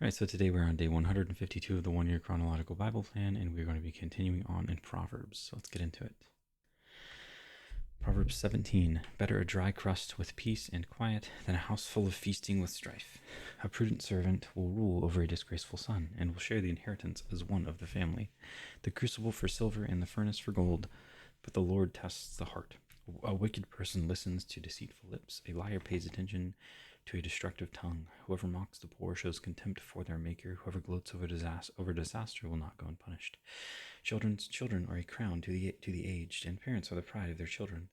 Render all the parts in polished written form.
All right, so today we're on day 152 of the 1 Year Chronological Bible Plan, and we're going to be continuing on in Proverbs. So let's get into it. Proverbs 17. Better a dry crust with peace and quiet than a house full of feasting with strife. A prudent servant will rule over a disgraceful son, and will share the inheritance as one of the family. The crucible for silver and the furnace for gold, but the Lord tests the heart. A wicked person listens to deceitful lips. A liar pays attention to a destructive tongue. Whoever mocks the poor shows contempt for their maker. Whoever gloats over disaster will not go unpunished. Children's children are a crown to the aged, and parents are the pride of their children.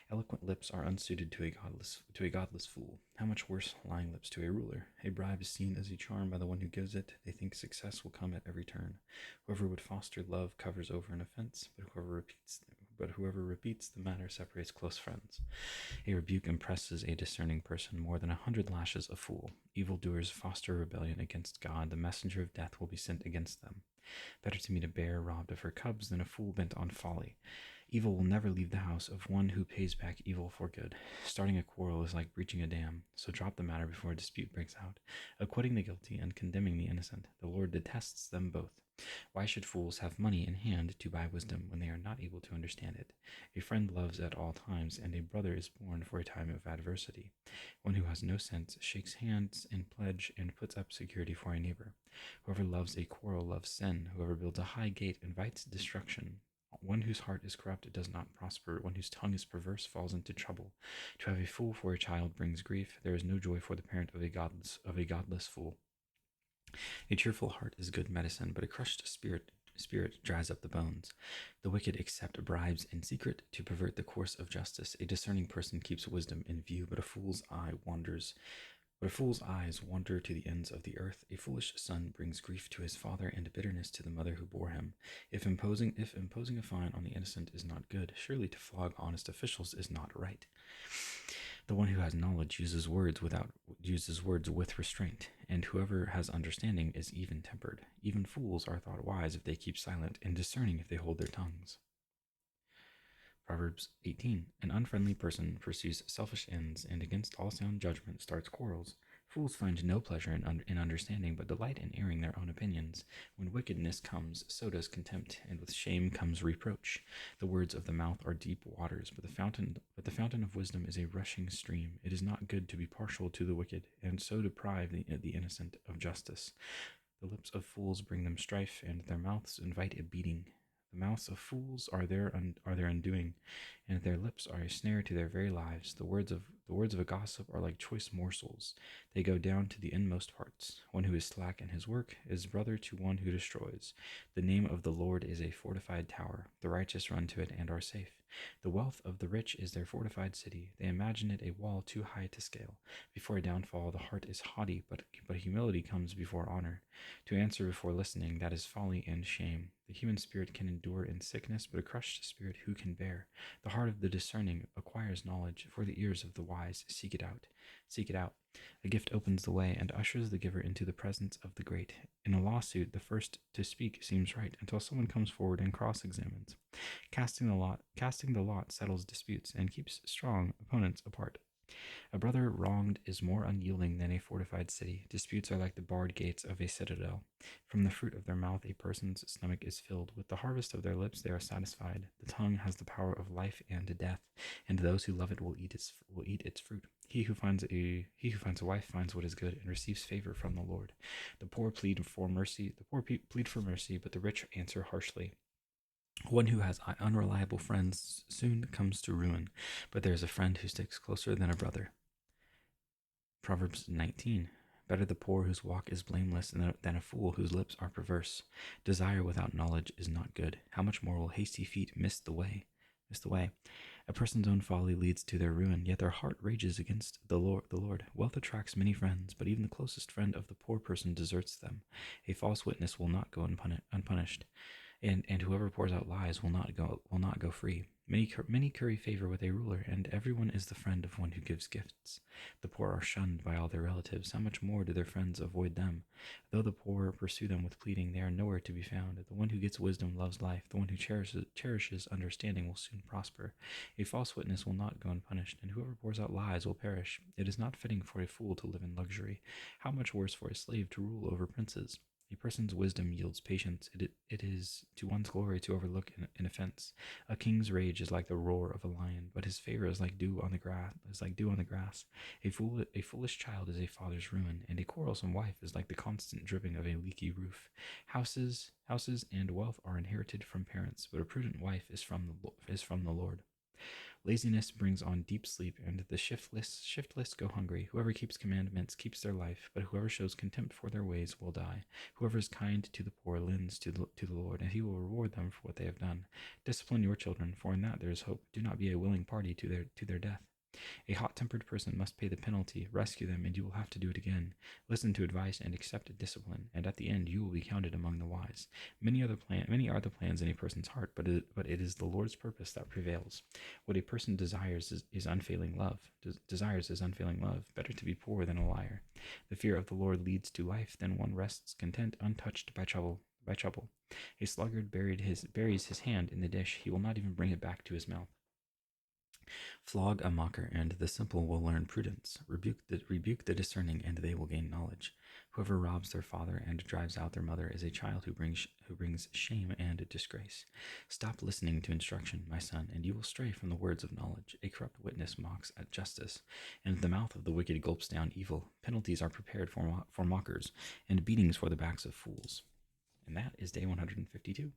Eloquent lips are unsuited to a godless fool. How much worse lying lips to a ruler? A bribe is seen as a charm by the one who gives it. They think success will come at every turn. Whoever would foster love covers over an offense, but whoever repeats the matter separates close friends. A rebuke impresses a discerning person more than 100 lashes a fool. Evildoers foster rebellion against God. The messenger of death will be sent against them. Better to meet a bear robbed of her cubs than a fool bent on folly. Evil will never leave the house of one who pays back evil for good. Starting a quarrel is like breaching a dam, so drop the matter before a dispute breaks out. Acquitting the guilty and condemning the innocent, the Lord detests them both. Why should fools have money in hand to buy wisdom when they are not able to understand it? A friend loves at all times, and a brother is born for a time of adversity. One who has no sense shakes hands in pledge and puts up security for a neighbor. Whoever loves a quarrel loves sin. Whoever builds a high gate invites destruction. One whose heart is corrupt does not prosper. One whose tongue is perverse falls into trouble. To have a fool for a child brings grief. There is no joy for the parent of a godless fool. A cheerful heart is good medicine, but a crushed spirit dries up the bones. The wicked accept bribes in secret to pervert the course of justice. A discerning person keeps wisdom in view, but a fool's eyes wander to the ends of the earth. A foolish son brings grief to his father and bitterness to the mother who bore him. If imposing a fine on the innocent is not good, surely to flog honest officials is not right. The one who has knowledge uses words with restraint, and whoever has understanding is even-tempered. Even fools are thought wise if they keep silent, and discerning if they hold their tongues. Proverbs 18. An unfriendly person pursues selfish ends, and against all sound judgment starts quarrels. Fools find no pleasure in understanding, but delight in airing their own opinions. When wickedness comes, so does contempt, and with shame comes reproach. The words of the mouth are deep waters, but the fountain of wisdom is a rushing stream. It is not good to be partial to the wicked, and so deprive the innocent of justice. The lips of fools bring them strife, and their mouths invite a beating. The mouths of fools are their undoing, and their lips are a snare to their very lives. The words of a gossip are like choice morsels. They go down to the inmost parts. One who is slack in his work is brother to one who destroys. The name of the Lord is a fortified tower. The righteous run to it and are safe. The wealth of the rich is their fortified city. They imagine it a wall too high to scale. Before a downfall, the heart is haughty, but humility comes before honor. To answer before listening, that is folly and shame. The human spirit can endure in sickness, but a crushed spirit who can bear? The heart of the discerning acquires knowledge, for the ears of the wise seek it out. Seek it out. A gift opens the way and ushers the giver into the presence of the great. In a lawsuit, the first to speak seems right until someone comes forward and cross-examines. Casting the lot settles disputes and keeps strong opponents apart. A brother wronged is more unyielding than a fortified city. Disputes are like the barred gates of a citadel. From the fruit of their mouth a person's stomach is filled. With the harvest of their lips they are satisfied. The tongue has the power of life and death, and those who love it will eat its fruit. He who finds a wife finds what is good and receives favor from the Lord. The poor plead for mercy, but the rich answer harshly. One who has unreliable friends soon comes to ruin, but there is a friend who sticks closer than a brother. Proverbs 19. Better the poor whose walk is blameless than a fool whose lips are perverse. Desire without knowledge is not good. How much more will hasty feet miss the way? A person's own folly leads to their ruin, yet their heart rages against the Lord. Wealth attracts many friends, but even the closest friend of the poor person deserts them. A false witness will not go unpunished. and whoever pours out lies will not go free. Many curry favor with a ruler, and everyone is the friend of one who gives gifts. The poor are shunned by all their relatives. How much more do their friends avoid them? Though the poor pursue them with pleading, they are nowhere to be found. The one who gets wisdom loves life. The one who cherishes understanding will soon prosper. A false witness will not go unpunished, and whoever pours out lies will perish. It is not fitting for a fool to live in luxury. How much worse for a slave to rule over princes? A person's wisdom yields patience. It is to one's glory to overlook an offense. A king's rage is like the roar of a lion, but his favor is like dew on the grass. A foolish child is a father's ruin, and a quarrelsome wife is like the constant dripping of a leaky roof. Houses, and wealth are inherited from parents, but a prudent wife is from the Lord. Laziness brings on deep sleep, and the shiftless go hungry. Whoever keeps commandments keeps their life, but whoever shows contempt for their ways will die. Whoever is kind to the poor lends to the Lord, and he will reward them for what they have done. Discipline your children, for in that there is hope. Do not be a willing party to their death. A hot-tempered person must pay the penalty. Rescue them, and you will have to do it again. Listen to advice and accept discipline, and at the end you will be counted among the wise. Many are the plans in a person's heart, but it is the Lord's purpose that prevails. What a person desires is unfailing love. Desires is unfailing love. Better to be poor than a liar. The fear of the Lord leads to life. Then one rests content, untouched by trouble. A sluggard buries his hand in the dish. He will not even bring it back to his mouth. Flog a mocker, and the simple will learn prudence. Rebuke the discerning, and they will gain knowledge. Whoever robs their father and drives out their mother is a child who brings shame and disgrace. Stop listening to instruction, my son, and you will stray from the words of knowledge. A corrupt witness mocks at justice, and the mouth of the wicked gulps down evil. Penalties are prepared for mockers, and beatings for the backs of fools. And that is day 152.